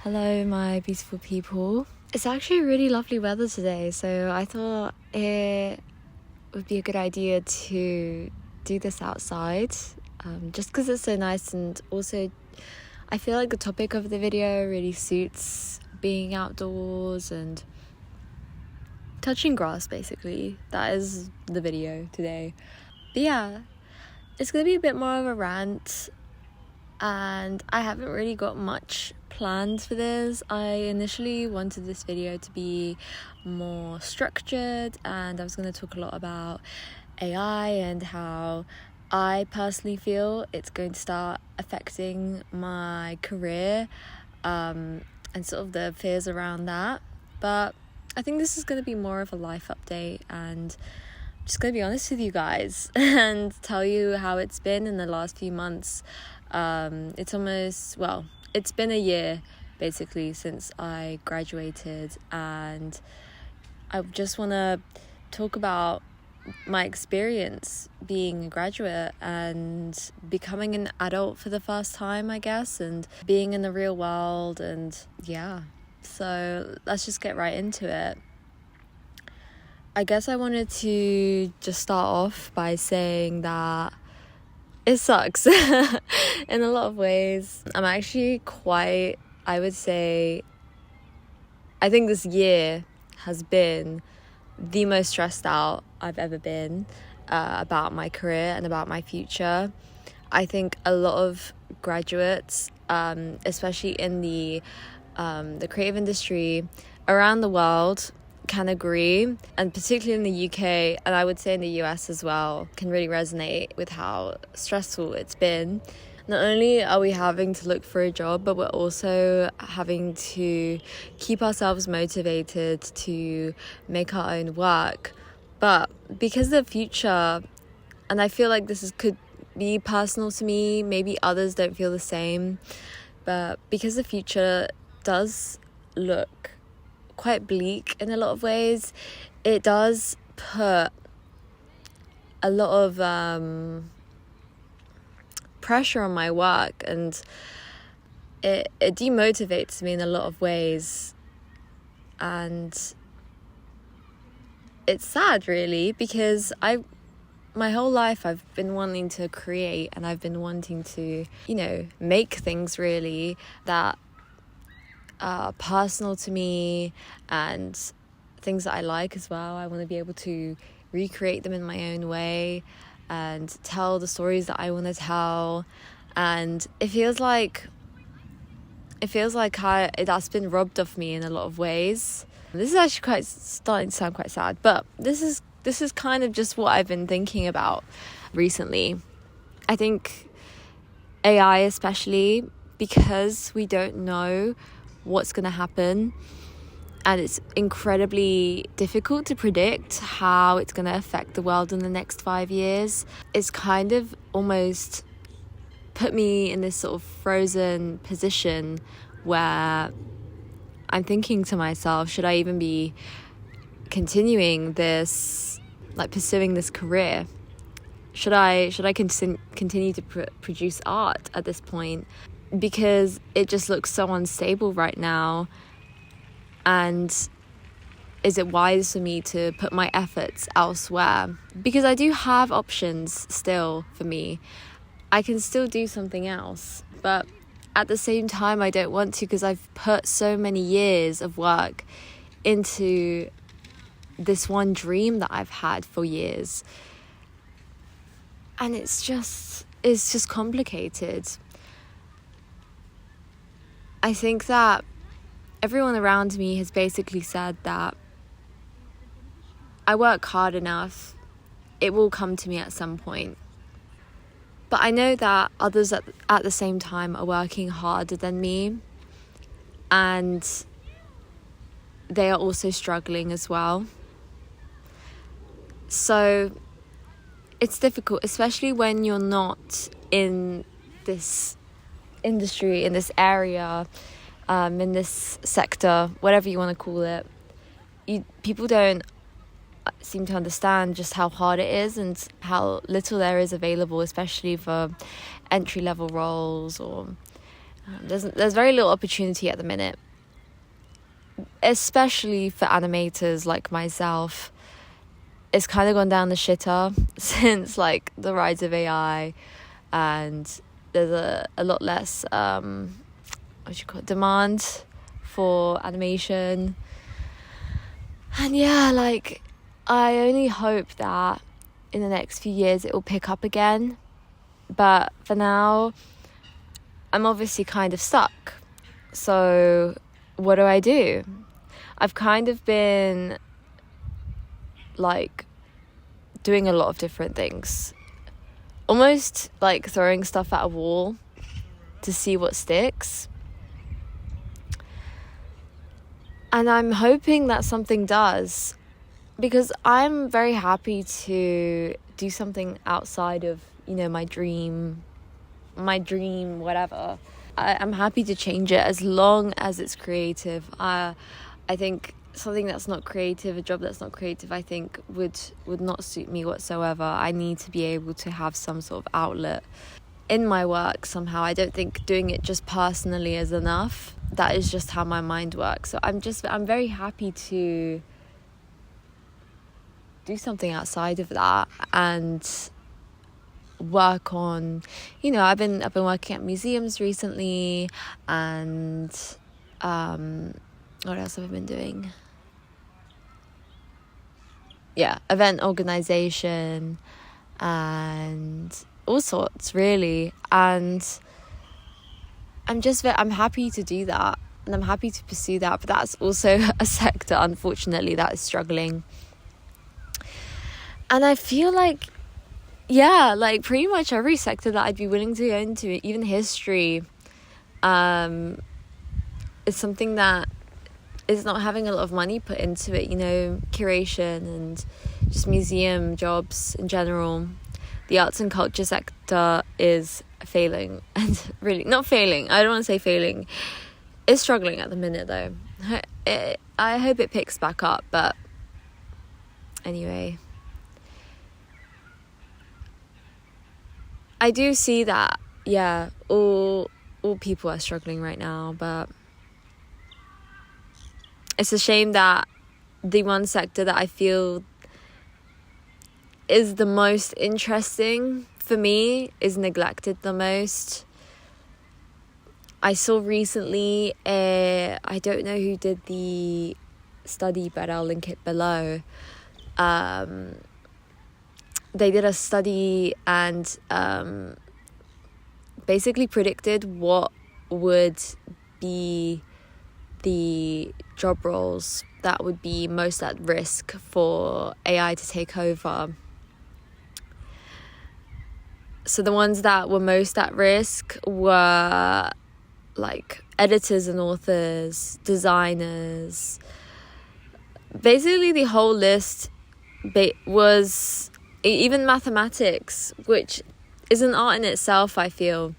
Hello, my beautiful people. It's actually really lovely weather today, so I thought it would be a good idea to do this outside, just because it's so nice, and also I feel like the topic of the video really suits being outdoors and touching grass, basically. That is the video today. But yeah, it's going to be a bit more of a rant, and I haven't really got much planned for this. I initially wanted this video to be more structured, and I was going to talk a lot about AI and how I personally feel it's going to start affecting my career, and sort of the fears around that. But I think this is going to be more of a life update, and I'm just going to be honest with you guys and tell you how it's been in the last few months. It's been a year basically since I graduated, and I just want to talk about my experience being a graduate and becoming an adult for the first time, I guess, and being in the real world. And yeah, so let's just get right into it. I guess I wanted to just start off by saying that it sucks in a lot of ways. I'm actually I think this year has been the most stressed out I've ever been about my career and about my future. I think a lot of graduates, especially in the creative industry around the world, can agree, and particularly in the UK, and I would say in the US as well, can really resonate with how stressful it's been. Not only are we having to look for a job, but we're also having to keep ourselves motivated to make our own work. But because the future, and I feel like could be personal to me, maybe others don't feel the same, but because the future does look quite bleak in a lot of ways, it does put a lot of pressure on my work, and it demotivates me in a lot of ways. And it's sad, really, because my whole life I've been wanting to create, and I've been wanting to, make things really that personal to me, and things that I like as well. I want to be able to recreate them in my own way and tell the stories that I want to tell. And it feels like that's been robbed of me in a lot of ways. This is actually starting to sound quite sad, but this is kind of just what I've been thinking about recently. I think AI, especially because we don't know what's going to happen, and it's incredibly difficult to predict how it's going to affect the world in the next 5 years. It's kind of almost put me in this sort of frozen position where I'm thinking to myself, should I even be continuing this, pursuing this career? Should I continue to produce art at this point? Because it just looks so unstable right now. And is it wise for me to put my efforts elsewhere? Because I do have options still for me. I can still do something else. But at the same time, I don't want to, because I've put so many years of work into this one dream that I've had for years. And it's just complicated. I think that everyone around me has basically said that I work hard enough, it will come to me at some point. But I know that others at the same time are working harder than me, and they are also struggling as well. So it's difficult, especially when you're not in this industry, in this area, in this sector, whatever you want to call it. People don't seem to understand just how hard it is and how little there is available, especially for entry-level roles or There's very little opportunity at the minute, especially for animators like myself. It's kind of gone down the shitter since like the rise of AI, and there's a lot less demand for animation. And yeah, like, I only hope that in the next few years it will pick up again. But for now, I'm obviously kind of stuck. So what do? I've kind of been like doing a lot of different things. Almost like throwing stuff at a wall to see what sticks. And I'm hoping that something does, because I'm very happy to do something outside of, my dream, whatever. I'm happy to change it as long as it's creative. I think something that's not creative, a job that's not creative, I think would not suit me whatsoever. I need to be able to have some sort of outlet in my work somehow. I don't think doing it just personally is enough. That is just how my mind works. So I'm very happy to do something outside of that and work on, I've been working at museums recently, and what else have I been doing? Yeah, event organization and all sorts, really. And I'm happy to do that, and I'm happy to pursue that, but that's also a sector, unfortunately, that is struggling. And I feel like, like pretty much every sector that I'd be willing to go into, even history, is something that is not having a lot of money put into it, curation and just museum jobs in general. The arts and culture sector is failing, and really not failing. I don't want to say failing. It's struggling at the minute, though. I hope it picks back up, but anyway. I do see that, all people are struggling right now, but it's a shame that the one sector that I feel is the most interesting for me is neglected the most. I saw recently, I don't know who did the study, but I'll link it below. They did a study and basically predicted what would be the job roles that would be most at risk for AI to take over. So the ones that were most at risk were like editors and authors, designers. Basically the whole list was even mathematics, which is an art in itself, I feel.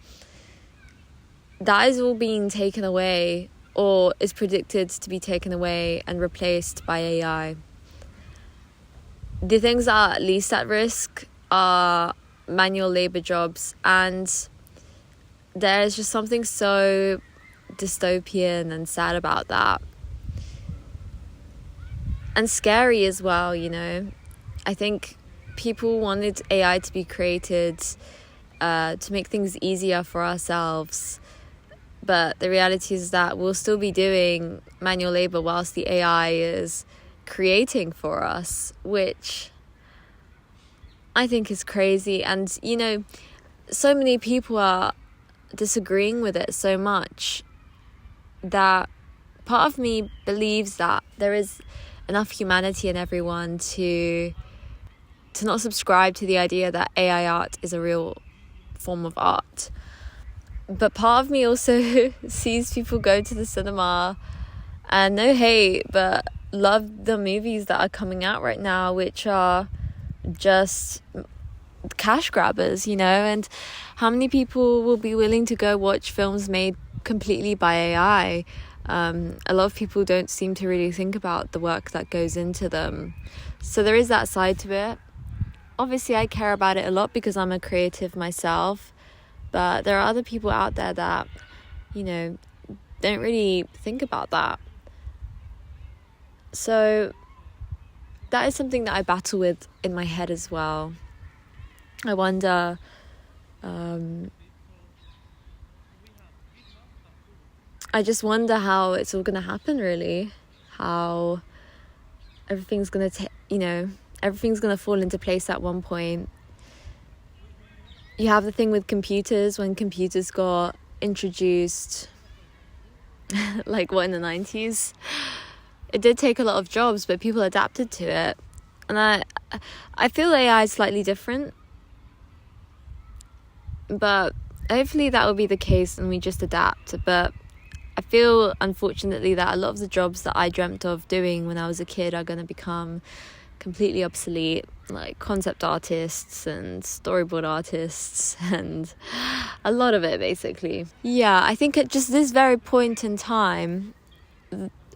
That is all being taken away, or is predicted to be taken away and replaced by AI. The things that are at least at risk are manual labor jobs, and there's just something so dystopian and sad about that. And scary as well, I think people wanted AI to be created to make things easier for ourselves. But the reality is that we'll still be doing manual labor whilst the AI is creating for us, which I think is crazy. And, so many people are disagreeing with it so much that part of me believes that there is enough humanity in everyone to not subscribe to the idea that AI art is a real form of art. But part of me also sees people go to the cinema and no hate, but love the movies that are coming out right now, which are just cash grabbers, and how many people will be willing to go watch films made completely by AI? A lot of people don't seem to really think about the work that goes into them. So there is that side to it. Obviously, I care about it a lot because I'm a creative myself. But there are other people out there that don't really think about that. So that is something that I battle with in my head as well. I wonder, I just wonder how it's all going to happen, really. How everything's going to, everything's going to fall into place at one point. You have the thing with computers, when computers got introduced, like in the 90s. It did take a lot of jobs, but people adapted to it. And I feel AI is slightly different. But hopefully that will be the case and we just adapt. But I feel, unfortunately, that a lot of the jobs that I dreamt of doing when I was a kid are going to become completely obsolete, like concept artists and storyboard artists and a lot of it, basically. Yeah, I think at just this very point in time,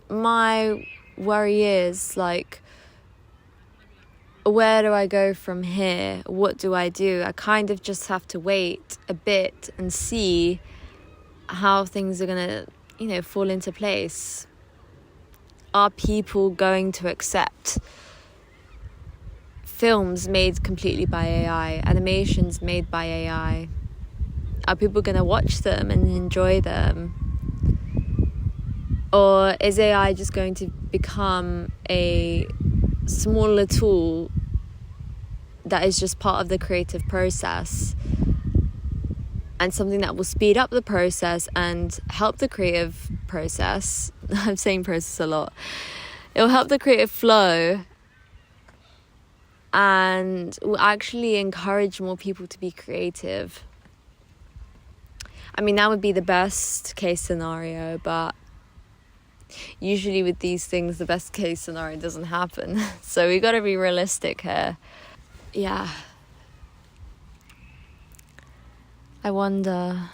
my worry is, like, where do I go from here? What do? I kind of just have to wait a bit and see how things are going to, fall into place. Are people going to accept films made completely by AI, animations made by AI? Are people going to watch them and enjoy them? Or is AI just going to become a smaller tool that is just part of the creative process, and something that will speed up the process and help the creative process? I'm saying process a lot. It will help the creative flow and will actually encourage more people to be creative. I mean, that would be the best case scenario, but usually with these things, the best case scenario doesn't happen. So we got to be realistic here. Yeah. I wonder.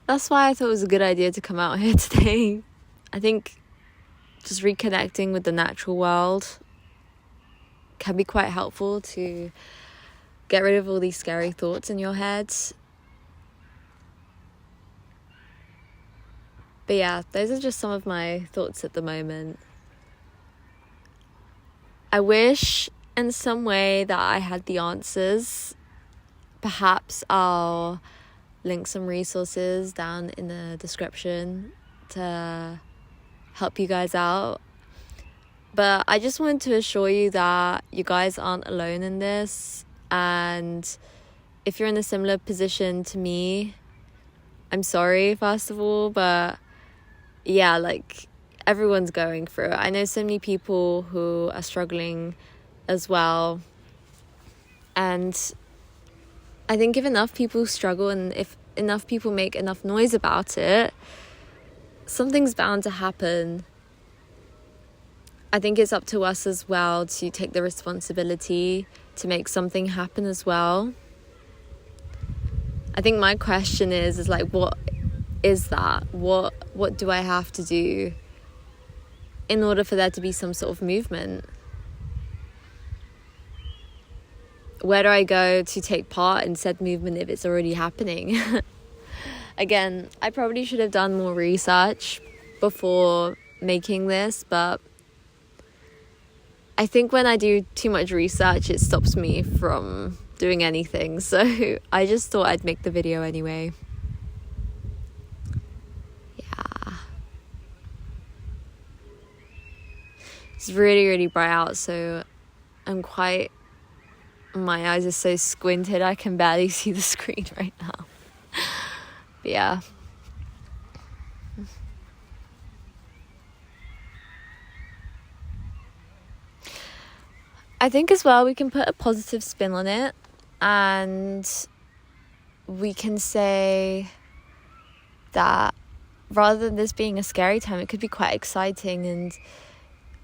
That's why I thought it was a good idea to come out here today. I think just reconnecting with the natural world can be quite helpful to get rid of all these scary thoughts in your head. But yeah, those are just some of my thoughts at the moment. I wish in some way that I had the answers. Perhaps I'll link some resources down in the description to help you guys out. But I just wanted to assure you that you guys aren't alone in this. And if you're in a similar position to me, I'm sorry, first of all, but yeah, like, everyone's going through it. I know so many people who are struggling as well. And I think if enough people struggle and if enough people make enough noise about it, something's bound to happen. I think it's up to us as well to take the responsibility to make something happen as well. I think my question is like, what is that? What do I have to do in order for there to be some sort of movement? Where do I go to take part in said movement if it's already happening? Again, I probably should have done more research before making this, but I think when I do too much research, it stops me from doing anything. So I just thought I'd make the video anyway. Yeah. It's really, really bright out, so my eyes are so squinted I can barely see the screen right now. But yeah. I think as well we can put a positive spin on it, and we can say that rather than this being a scary time, it could be quite exciting. And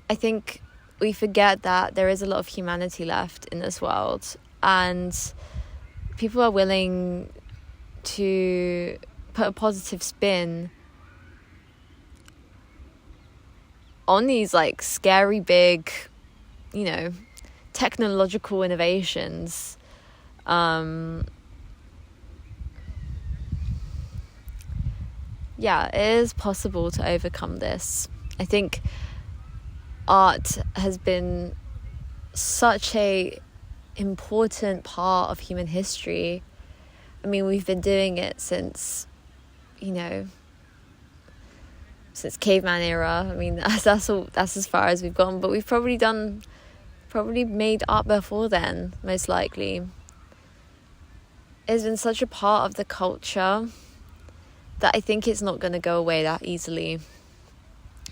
I think we forget that there is a lot of humanity left in this world, and people are willing to put a positive spin on these like scary big, technological innovations. Yeah, it is possible to overcome this. I think art has been such a important part of human history. I mean, we've been doing it since caveman era. I mean, that's as far as we've gone, but we've probably made art before then, most likely. It's been such a part of the culture that I think it's not going to go away that easily.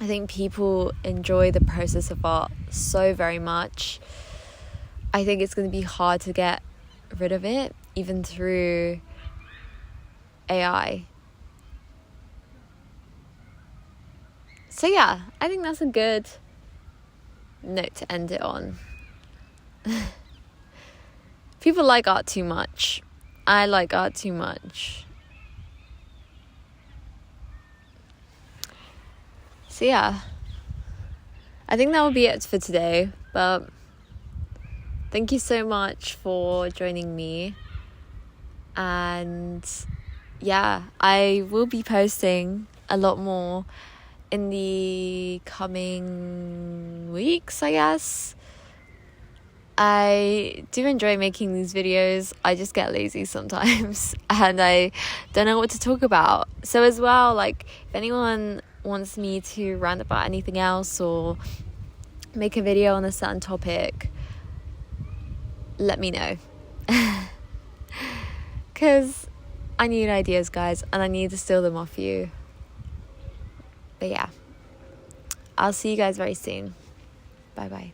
I think people enjoy the process of art so very much. I think it's going to be hard to get rid of it, even through AI. So yeah, I think that's a good note to end it on. People like art too much. I like art too much. So yeah, I think that will be it for today, but thank you so much for joining me. And yeah, I will be posting a lot more in the coming weeks, I guess. I do enjoy making these videos. I just get lazy sometimes and I don't know what to talk about. So as well, like, if anyone wants me to rant about anything else or make a video on a certain topic, let me know. Because I need ideas, guys, and I need to steal them off you. But yeah, I'll see you guys very soon. Bye bye.